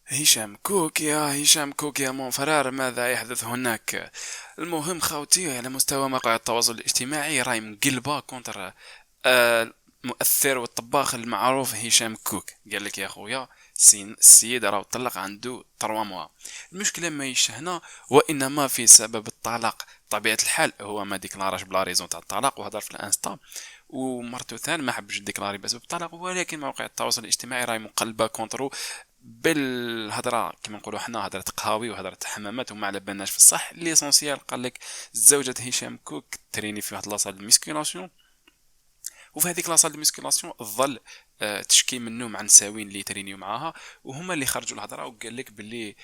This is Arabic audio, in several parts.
هشام كوك يا هشام كوك يا مون فرار، ماذا يحدث هناك؟ المهم خوتي، على مستوى مواقع التواصل الاجتماعي راي مقلبة كونتر المؤثر والطباخ المعروف هشام كوك. قال لك يا خويا السيد راه طلق عنده 3 موا. المشكله ماهيش هنا، وانما في سبب الطلاق. طبيعه الحال هو ما ديكلاراش بلا ريزون تاع الطلاق، وهضر في الانستا ومرته ثان ما حبش ديكلاري بسبب الطلاق، ولكن مواقع التواصل الاجتماعي راهي مقلبه كونترو بالهضره كما نقولوا حنا هضره قهاوي وهضره حمامات وما على بالناش في الصح. ليسونسيال قال لك زوجة هشام كوك تريني في واحد لاصال الميسكيلاسيون، وفي هذيك لاصال الميسكيلاسيون ظل تشكي منه مع نساوين اللي ترينيو معاها، وهما اللي خرجوا الهضره وقال لك باللي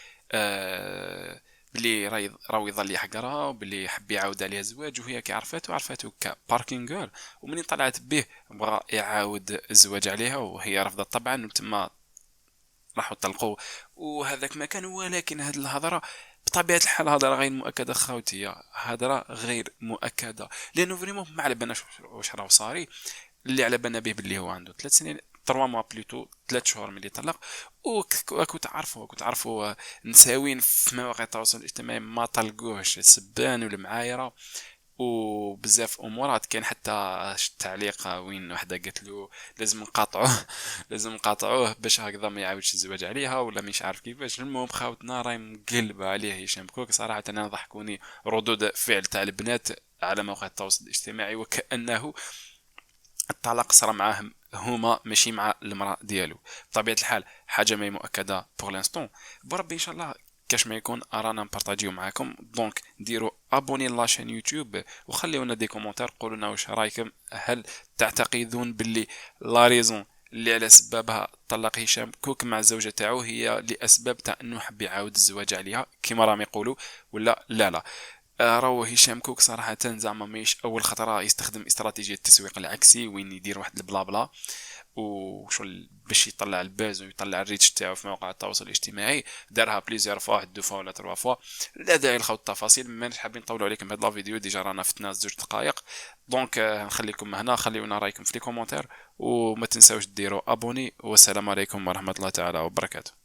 بلي راهو يظل يحقرها، وبلي حب يعاود عليها الزواج، وهي كي عرفته كباركينغ جيرل. ومنين طلعت به بغى يعاود الزواج عليها وهي رفضت طبعا، وتما راحوا طلقوا وهذاك ما كان. ولكن هذه الهضره بطبيعه الحال هضره غير مؤكده خوتي، هضره غير مؤكده، لانه فريمون ما على بالناش واش راه صاري. اللي على بالنا به باللي هو عنده 3 سنين 3 موا بلوتو 3 شهور ملي طلق. وكنت عارفوا نساوين في مواقع التواصل الاجتماعي ما طلقوهش السبان والمعايره وبزاف امورات. كاين حتى تعليق وين وحده قالت له لازم نقاطعوه لازم نقاطعوه باش هكذا ما يعاودش الزواج عليها ولا مش عارف كيفاش. المهم خاوتنا راهي مقلبه عليه هشام كوك صراحه. انا ضحكوني ردود فعل تاع البنات على مواقع التواصل الاجتماعي، وكانه الطلاق صرا معاه هما ماشي مع المراه ديالو. بطبيعه الحال حاجه ما مؤكده بوغ لانستون، بربي ان شاء الله كاش ما يكون ارانا نبارطاجيو معاكم. دونك ديروا ابوني لاشين يوتيوب وخليونا دي كومونتير، قولوا لنا واش رايكم. هل تعتقدون باللي لا ريزون اللي على سببها طلق هشام كوك مع الزوجه تاعو هي لاسباب تاع انه حب يعاود الزواج عليها كما راهم يقولوا، ولا لا؟ راهو هشام كوك صراحة زعما ماهيش أول خطرة يستخدم استراتيجية التسويق العكسي وين يدير واحد البلا بلا وشغل باش يطلع الباز ويطلع الريتش تاعو في مواقع التواصل الاجتماعي. دارها بليزيور فوا، واحد 2 فوا ولا 3 فوا. لا داعي لخوض التفاصيل، ماناش حابين نطولوا عليكم بهاد لا فيديو، ديجا رانا فتنا 2 دقائق. دونك نخليكم هنا، خليونا رايكم في لي كومونتير وما تنساوش ديروا ابوني. والسلام عليكم ورحمة الله تعالى وبركاته.